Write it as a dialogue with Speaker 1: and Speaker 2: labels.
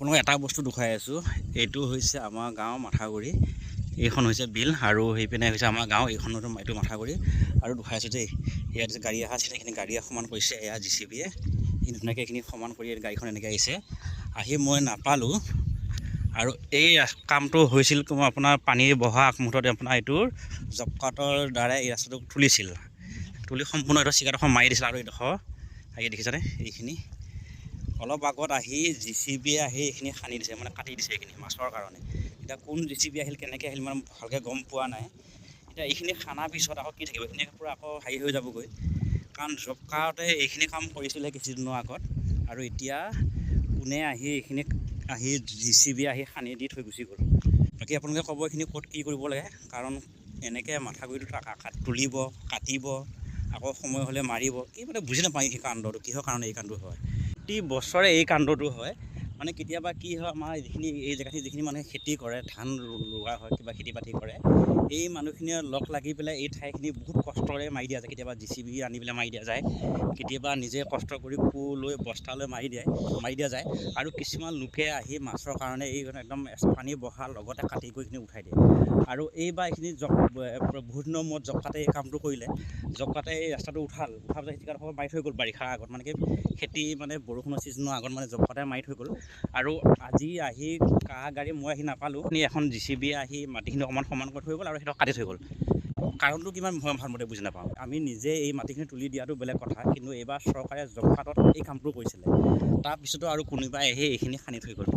Speaker 1: আপোনাক এটা বস্তু দেখাই আছোঁ। এইটো হৈছে আমাৰ গাঁৱৰ মাথাগুৰি, এইখন হৈছে বিল, আৰু সেইপিনে হৈছে আমাৰ গাঁও, এইখনতো এইটো মাথাগুৰি। আৰু দেখাই আছোঁ দেই, ইয়াত যে গাড়ী অহা আছিলে, এইখিনি গাড়ী সমান কৰিছে এয়া JCBয়ে। ধুনীয়াকৈ এইখিনি সমান কৰি গাড়ীখন এনেকৈ আহিছে, আহি মই নাপালোঁ। আৰু এই কামটো হৈছিল আপোনাৰ পানী বহা আগমুহূৰ্তত আপোনাৰ এইটোৰ জব কাৰ্ডৰ দ্বাৰাই এই ৰাস্তাটো তুলি সম্পূৰ্ণ এইটো চিকাডোখৰ মাৰি দিছিল। আৰু এইডোখৰ আহি দেখিছেনে, এইখিনি অলপ আগত আহি JCBয়ে আহি এইখিনি খান্দি দিছে, মানে কাটি দিছে এইখিনি মাছৰ কাৰণে। এতিয়া কোন JCB আহিল, কেনেকৈ আহিল মানে ভালকৈ গম পোৱা নাই। এতিয়া এইখিনি খানাৰ পিছত আকৌ কি থাকিব, এইখিনি পূৰা আকৌ হেৰি হৈ যাবগৈ, কাৰণ জব কাৰ্ডতে এইখিনি কাম কৰিছিলে কিছুদিনৰ আগত। আৰু এতিয়া কোনে আহি এইখিনি আহি JCBয়ে আহি খান্দি দি থৈ গুচি গ'ল। বাকী আপোনালোকে ক'ব এইখিনি ক'ত কি কৰিব লাগে, কাৰণ এনেকৈ মাথাগুৰিটো তুলিব, কাটিব, আকৌ সময় হ'লে মাৰিব, কি মানে বুজি নাপায় এই কাণ্ডটো কিহৰ কাৰণে এই কাণ্ডটো হয়। প্ৰতি বছৰে এই কাণ্ডটো হয়। মানে কেতিয়াবা কি হয়, আমাৰ যিখিনি এই জেগাখিনি যিখিনি মানুহে খেতি কৰে, ধান ৰোৱা হয়, কিবা খেতি বাতি কৰে, এই মানুহখিনিয়ে লগ লাগি পেলাই এই ঠাইখিনি বহুত কষ্টৰে মাৰি দিয়া যায়। কেতিয়াবা JCB আনি পেলাই মাৰি দিয়া যায়, কেতিয়াবা নিজে কষ্ট কৰি কোৰ লৈ বস্তা লৈ মাৰি দিয়া যায়। আৰু কিছুমান লোকে আহি মাছৰ কাৰণে এই একদম পানী বহাৰ লগতে কাটি গৈ এইখিনি উঠাই দিয়ে। আৰু এইবাৰ এইখিনি বহুত দিনৰ মূৰত জব কাৰ্ডে এই কামটো কৰিলে। জব কাৰ্ডে এই ৰাস্তাটো উঠাৰ পিছত চিকাডোখৰ মাৰি থৈ গ'ল বাৰিষাৰ আগত, মানে কি খেতি মানে বৰষুণৰ ছিজনৰ আগত মানে জব কাৰ্ডে মাৰি থৈ গ'ল। আৰু আজি আহি গাড়ী মই আহি নাপালোঁ, এখন JCBয়ে আহি মাটিখিনি অকণমান সমান কৰি থৈ গ'ল আৰু সেইটো কাটি থৈ গ'ল। কাৰণটো কিমান মই ভালমতে বুজি নাপাওঁ। আমি নিজে এই মাটিখিনি তুলি দিয়াটো বেলেগ কথা, কিন্তু এইবাৰ চৰকাৰে জব কাৰ্ডত এই কামটো কৰিছিলে, তাৰপিছতো আৰু কোনোবাই আহি এইখিনি খান্দি থৈ গ'ল।